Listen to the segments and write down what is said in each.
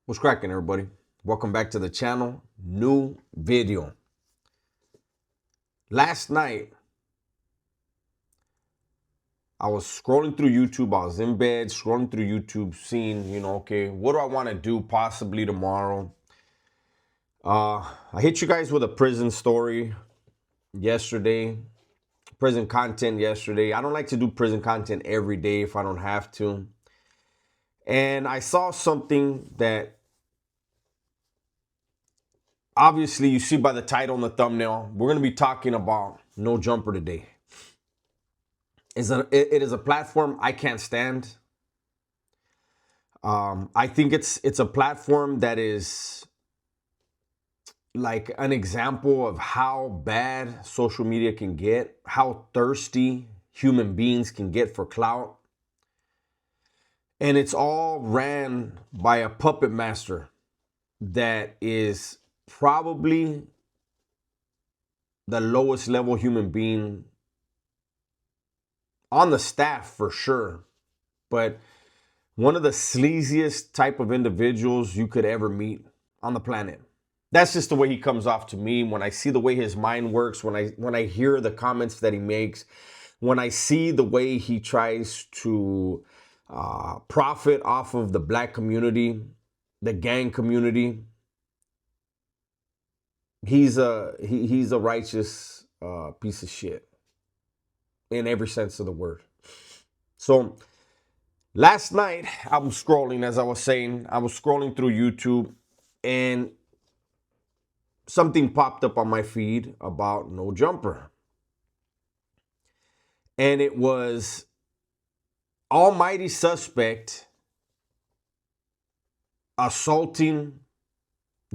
What's cracking, everybody? Welcome back to the channel. New video. Last night, I was scrolling through YouTube. I was in bed scrolling through YouTube, seeing, okay, what do I want to do possibly tomorrow? I hit you guys with a prison story yesterday, prison content yesterday. I don't like to do prison content every day if I don't have to. And I saw something that obviously you see by the title and the thumbnail. We're going to be talking about No Jumper today. It is a platform I can't stand. I think it's a platform that is like an example of how bad social media can get, how thirsty human beings can get for clout. And it's all ran by a puppet master that is probably the lowest level human being on the staff for sure, but one of the sleaziest type of individuals you could ever meet on the planet. That's just the way he comes off to me when I see the way his mind works, when I hear the comments that he makes, when I see the way he tries to profit off of the black community, the gang community. He's a righteous piece of shit in every sense of the word. So last night, I was scrolling, as I was saying, I was scrolling through YouTube and something popped up on my feed about No Jumper. And it was Almighty Suspect assaulting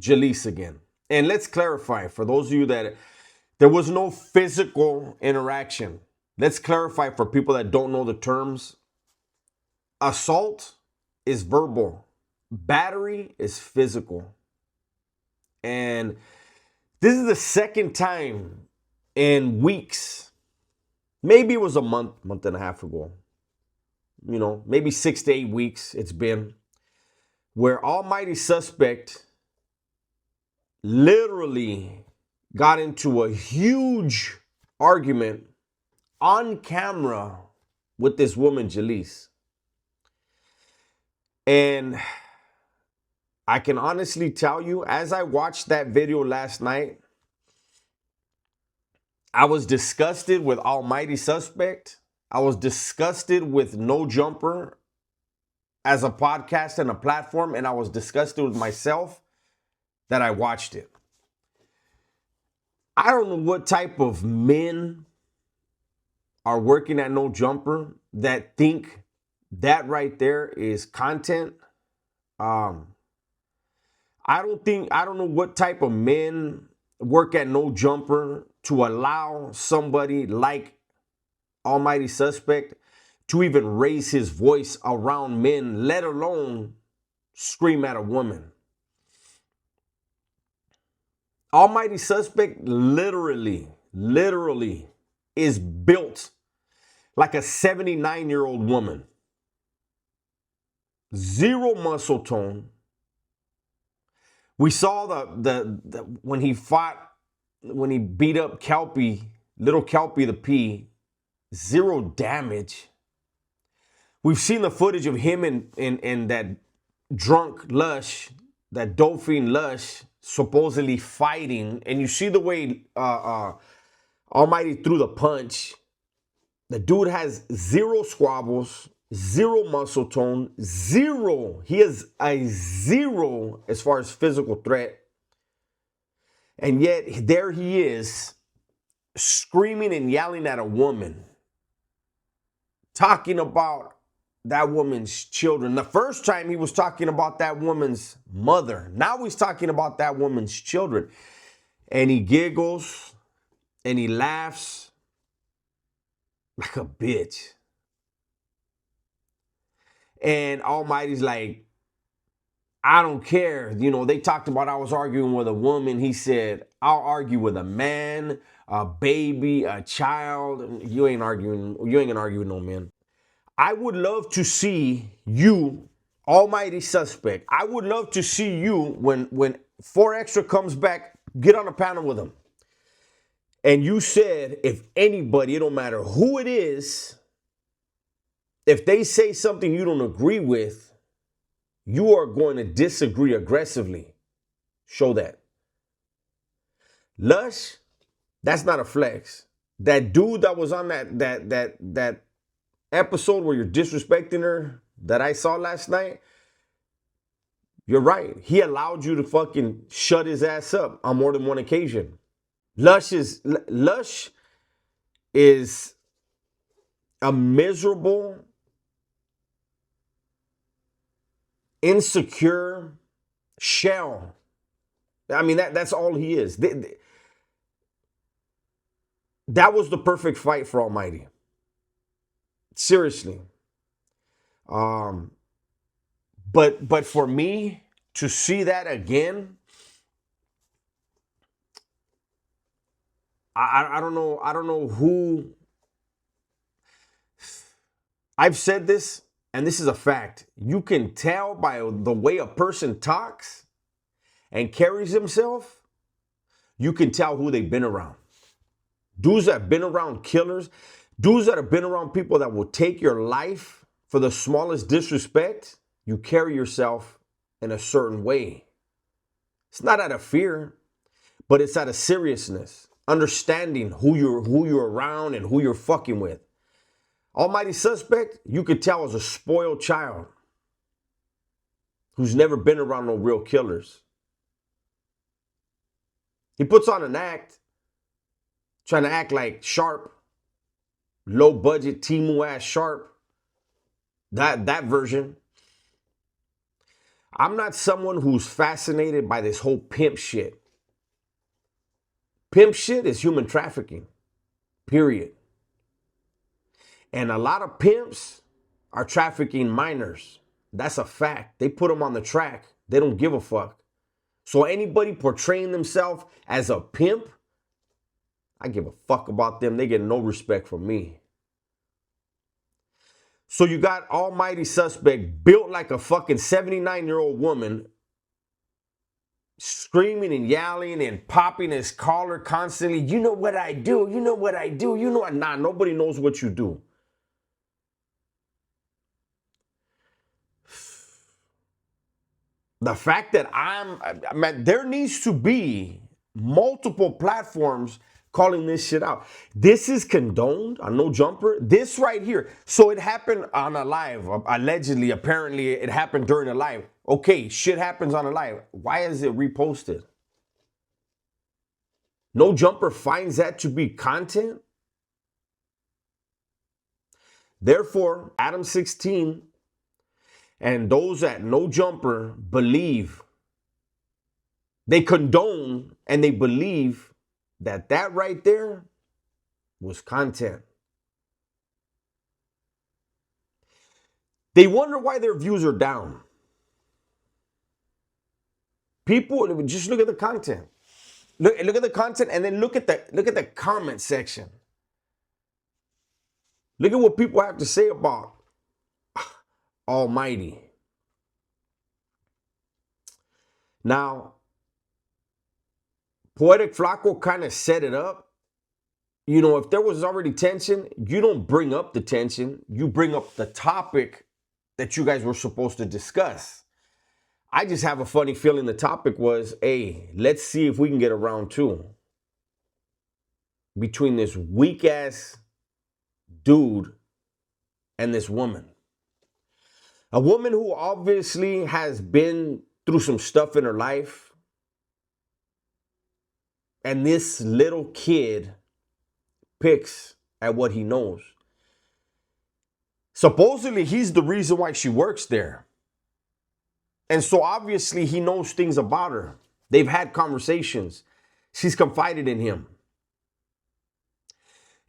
Jaleese again. And let's clarify for those of you that there was no physical interaction. Let's clarify for people that don't know the terms. Assault is verbal. Battery is physical. And this is the second time in weeks. Maybe it was a month and a half ago. Maybe 6 to 8 weeks it's been, where Almighty Suspect literally got into a huge argument on camera with this woman, Jaleese. And I can honestly tell you, as I watched that video last night, I was disgusted with Almighty Suspect. I was disgusted with No Jumper as a podcast and a platform, and I was disgusted with myself that I watched it. I don't know what type of men are working at No Jumper that think that right there is content. I don't know what type of men work at No Jumper to allow somebody like Almighty Suspect to even raise his voice around men, let alone scream at a woman. Almighty Suspect literally is built like a 79-year-old woman. Zero muscle tone. We saw the when he beat up Kelpie, little Kelpie the P, zero damage. We've seen the footage of him in that drunk Lush, that Dolphin Lush, supposedly fighting, and you see the way Almighty threw the punch. The dude has zero squabbles, zero muscle tone, zero. He is a zero as far as physical threat. And yet there he is screaming and yelling at a woman, talking about that woman's children. The first time he was talking about that woman's mother. Now he's talking about that woman's children. And he giggles and he laughs like a bitch. And Almighty's like, I don't care. They talked about I was arguing with a woman. He said, I'll argue with a man, a baby, a child. You ain't gonna argue with no man. I would love to see you, Almighty Suspect, I would love to see you when 4 Extra comes back, get on a panel with him. And you said, if anybody, it don't matter who it is, if they say something you don't agree with, you are going to disagree aggressively. Show that. Lush, that's not a flex. That dude that was on that episode where you're disrespecting her that I saw last night, you're right. He allowed you to fucking shut his ass up on more than one occasion. Lush is a miserable, insecure shell. I mean, that's all he is. That was the perfect fight for Almighty. Seriously. But for me to see that again, I don't know who. I've said this, and this is a fact. You can tell by the way a person talks and carries himself, you can tell who they've been around. Dudes that have been around killers, dudes that have been around people that will take your life for the smallest disrespect, you carry yourself in a certain way. It's not out of fear, but it's out of seriousness. Understanding who you're around and who you're fucking with. Almighty Suspect, you could tell is a spoiled child who's never been around no real killers. He puts on an act, trying to act like Sharp, low budget Temu ass Sharp. That version. I'm not someone who's fascinated by this whole pimp shit. Pimp shit is human trafficking, period. And a lot of pimps are trafficking minors. That's a fact. They put them on the track. They don't give a fuck. So anybody portraying themselves as a pimp, I give a fuck about them. They get no respect from me. So you got Almighty Suspect built like a fucking 79-year-old woman, screaming and yelling and popping his collar constantly. You know what I do? You know what I do? You know what? Nah, nobody knows what you do. The fact that there needs to be multiple platforms calling this shit out. This is condoned on No Jumper. This right here. So it happened on a live. Allegedly, apparently, it happened during a live. Okay, shit happens on a live. Why is it reposted? No Jumper finds that to be content. Therefore, Adam 16 and those at No Jumper believe, they condone and they believe that right there was content. They wonder why their views are down. People, just look at the content. Look at the content and then look at the comment section. Look at what people have to say about Almighty. Now, Poetic Flacco kind of set it up. You know, if there was already tension, you don't bring up the tension. You bring up the topic that you guys were supposed to discuss. I just have a funny feeling the topic was, hey, let's see if we can get a round two between this weak-ass dude and this woman. A woman who obviously has been through some stuff in her life. And this little kid picks at what he knows. Supposedly, he's the reason why she works there. And so obviously, he knows things about her. They've had conversations. She's confided in him.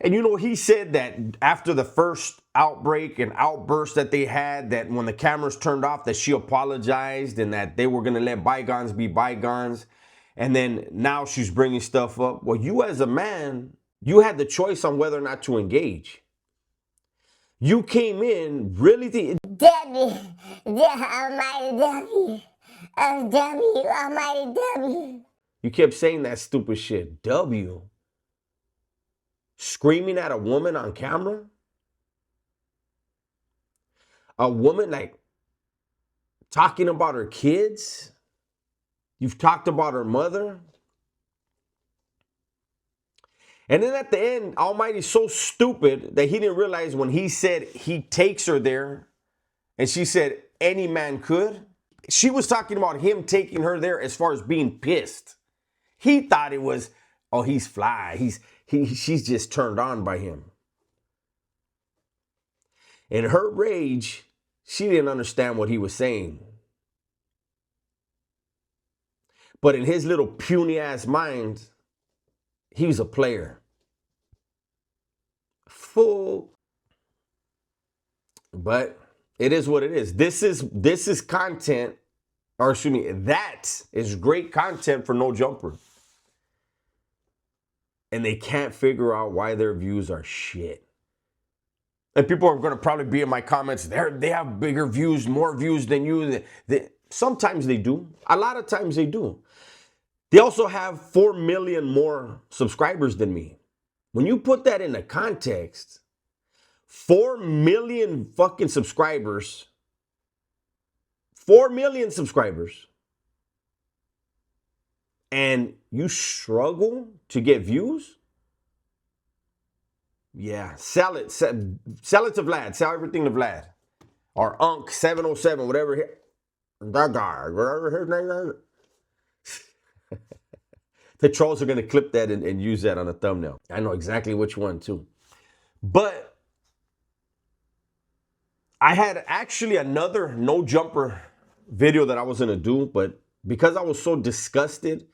And you know, he said that after the first outbreak and outburst that they had, that when the cameras turned off, that she apologized and that they were going to let bygones be bygones. And then now she's bringing stuff up. Well, you as a man, you had the choice on whether or not to engage. You came in really W, almighty W, W, almighty W. You kept saying that stupid shit. W. Screaming at a woman on camera? A woman like talking about her kids? You've talked about her mother? And then at the end, Almighty's so stupid that he didn't realize when he said he takes her there, and she said any man could. She was talking about him taking her there as far as being pissed. He thought it was, oh, he's fly. She's just turned on by him. In her rage, she didn't understand what he was saying. But in his little puny ass mind, he was a player. Fool. But it is what it is. This is content, or excuse me, that is great content for No Jumper. And they can't figure out why their views are shit. And people are going to probably be in my comments, they have bigger views, more views than you. Sometimes they do. A lot of times they do. They also have 4 million more subscribers than me. When you put that into context, 4 million fucking subscribers, 4 million subscribers, and you struggle to get views? Yeah, sell it. Sell it to Vlad. Sell everything to Vlad. Or Unc 707, whatever. That guy, whatever his name is. The trolls are going to clip that and use that on a thumbnail. I know exactly which one too. But I had actually another No Jumper video that I was going to do, but because I was so disgusted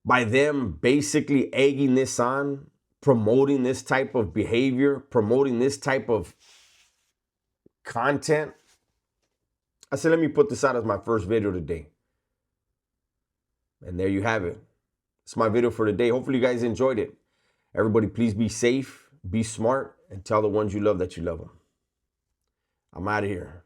by them basically egging this on, promoting this type of behavior, promoting this type of content, I said, let me put this out as my first video today. And there you have it. It's my video for today. Hopefully you guys enjoyed it. Everybody, please be safe, be smart, and tell the ones you love that you love them. I'm out of here.